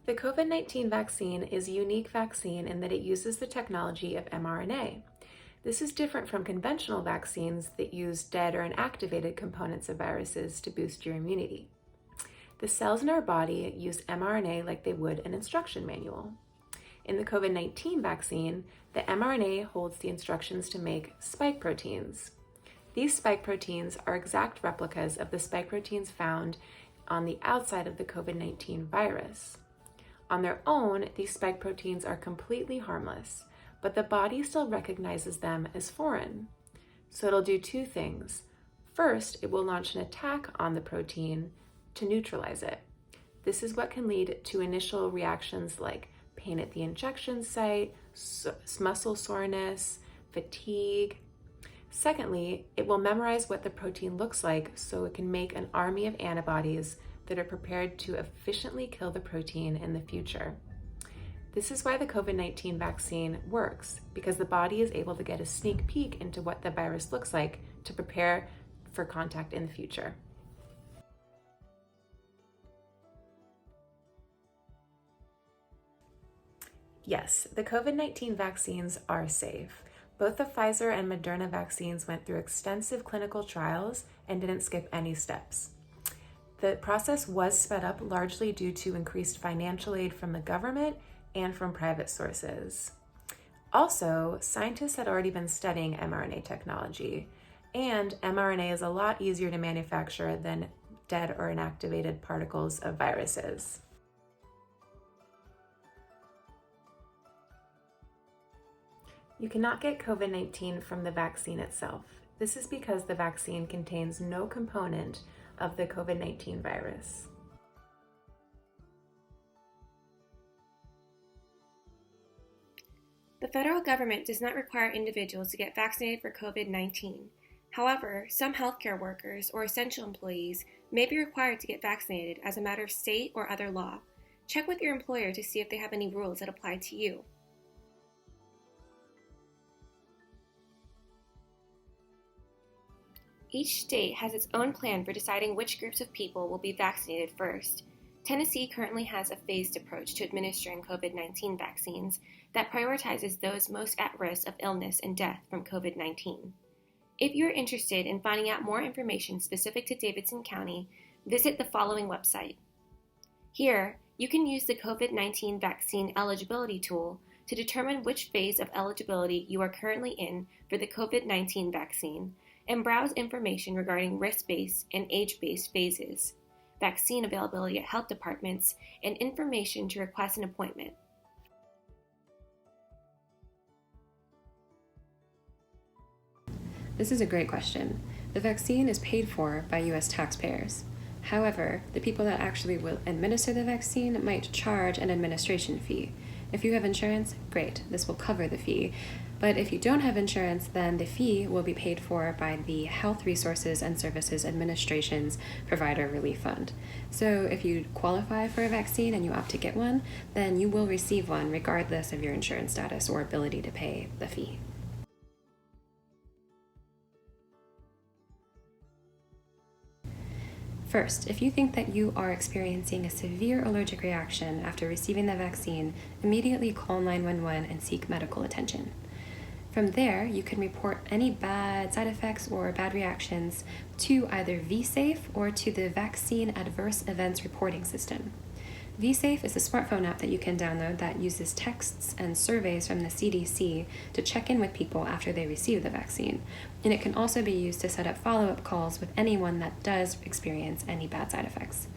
The COVID-19 vaccine is a unique vaccine in that it uses the technology of mRNA. This is different from conventional vaccines that use dead or inactivated components of viruses to boost your immunity. The cells in our body use mRNA like they would an instruction manual. In the COVID-19 vaccine, the mRNA holds the instructions to make spike proteins. These spike proteins are exact replicas of the spike proteins found on the outside of the COVID-19 virus. On their own, these spike proteins are completely harmless, but the body still recognizes them as foreign. So it'll do two things. First, it will launch an attack on the protein to neutralize it. This is what can lead to initial reactions like pain at the injection site, muscle soreness, fatigue. Secondly, it will memorize what the protein looks like so it can make an army of antibodies that are prepared to efficiently kill the protein in the future. This is why the COVID-19 vaccine works, because the body is able to get a sneak peek into what the virus looks like to prepare for contact in the future. Yes, the COVID-19 vaccines are safe. Both the Pfizer and Moderna vaccines went through extensive clinical trials and didn't skip any steps. The process was sped up largely due to increased financial aid from the government and from private sources. Also, scientists had already been studying mRNA technology, and mRNA is a lot easier to manufacture than dead or inactivated particles of viruses. You cannot get COVID-19 from the vaccine itself. This is because the vaccine contains no component of the COVID-19 virus. The federal government does not require individuals to get vaccinated for COVID-19. However, some healthcare workers or essential employees may be required to get vaccinated as a matter of state or other law. Check with your employer to see if they have any rules that apply to you. Each state has its own plan for deciding which groups of people will be vaccinated first. Tennessee currently has a phased approach to administering COVID-19 vaccines that prioritizes those most at risk of illness and death from COVID-19. If you're interested in finding out more information specific to Davidson County, visit the following website. Here, you can use the COVID-19 vaccine eligibility tool to determine which phase of eligibility you are currently in for the COVID-19 vaccine, and browse information regarding risk-based and age-based phases, vaccine availability at health departments, and information to request an appointment. This is a great question. The vaccine is paid for by U.S. taxpayers. However, the people that actually will administer the vaccine might charge an administration fee. If you have insurance, great, this will cover the fee. But if you don't have insurance, then the fee will be paid for by the Health Resources and Services Administration's Provider Relief Fund. So if you qualify for a vaccine and you opt to get one, then you will receive one regardless of your insurance status or ability to pay the fee. First, if you think that you are experiencing a severe allergic reaction after receiving the vaccine, immediately call 911 and seek medical attention. From there, you can report any bad side effects or bad reactions to either vSafe or to the Vaccine Adverse Events Reporting System. vSafe is a smartphone app that you can download that uses texts and surveys from the CDC to check in with people after they receive the vaccine. And it can also be used to set up follow-up calls with anyone that does experience any bad side effects.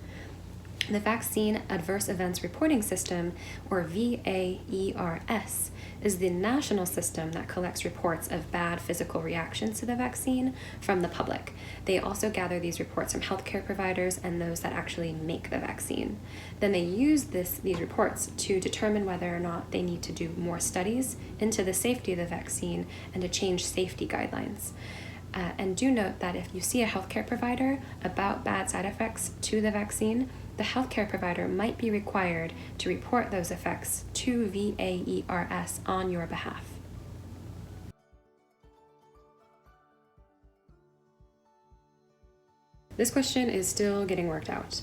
The Vaccine Adverse Events Reporting System, or VAERS, is the national system that collects reports of bad physical reactions to the vaccine from the public. They also gather these reports from healthcare providers and those that actually make the vaccine. Then they use these reports to determine whether or not they need to do more studies into the safety of the vaccine and to change safety guidelines. And do note that if you see a healthcare provider about bad side effects to the vaccine, the healthcare provider might be required to report those effects to VAERS on your behalf. This question is still getting worked out.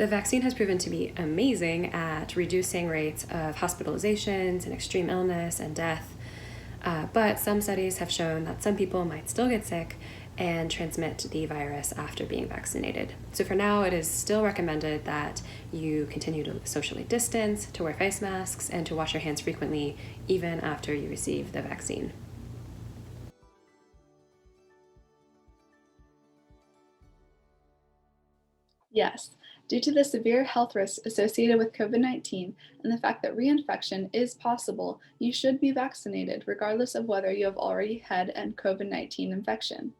The vaccine has proven to be amazing at reducing rates of hospitalizations and extreme illness and death, but some studies have shown that some people might still get sick and transmit the virus after being vaccinated. So for now, it is still recommended that you continue to socially distance, to wear face masks, and to wash your hands frequently, even after you receive the vaccine. Yes, due to the severe health risks associated with COVID-19 and the fact that reinfection is possible, you should be vaccinated regardless of whether you have already had a COVID-19 infection.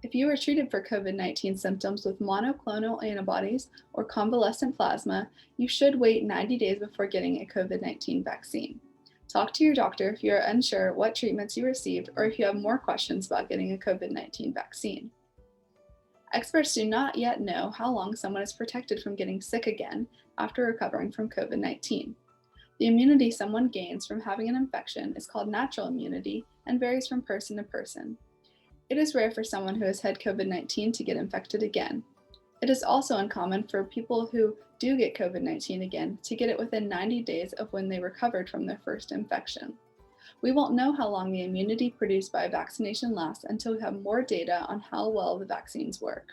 If you were treated for COVID-19 symptoms with monoclonal antibodies or convalescent plasma, you should wait 90 days before getting a COVID-19 vaccine. Talk to your doctor if you are unsure what treatments you received or if you have more questions about getting a COVID-19 vaccine. Experts do not yet know how long someone is protected from getting sick again after recovering from COVID-19. The immunity someone gains from having an infection is called natural immunity and varies from person to person. It is rare for someone who has had COVID-19 to get infected again. It is also uncommon for people who do get COVID-19 again to get it within 90 days of when they recovered from their first infection. We won't know how long the immunity produced by a vaccination lasts until we have more data on how well the vaccines work.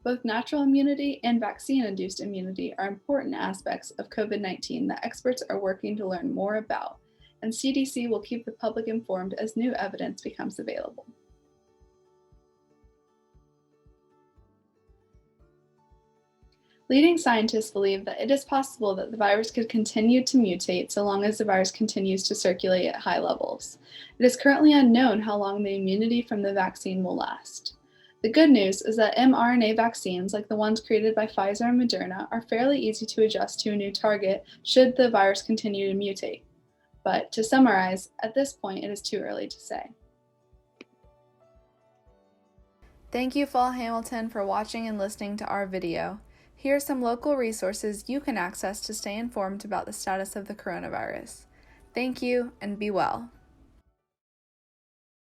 Both natural immunity and vaccine-induced immunity are important aspects of COVID-19 that experts are working to learn more about, and CDC will keep the public informed as new evidence becomes available. Leading scientists believe that it is possible that the virus could continue to mutate so long as the virus continues to circulate at high levels. It is currently unknown how long the immunity from the vaccine will last. The good news is that mRNA vaccines, like the ones created by Pfizer and Moderna, are fairly easy to adjust to a new target should the virus continue to mutate. But to summarize, at this point it is too early to say. Thank you, Fall Hamilton, for watching and listening to our video. Here are some local resources you can access to stay informed about the status of the coronavirus. Thank you, and be well.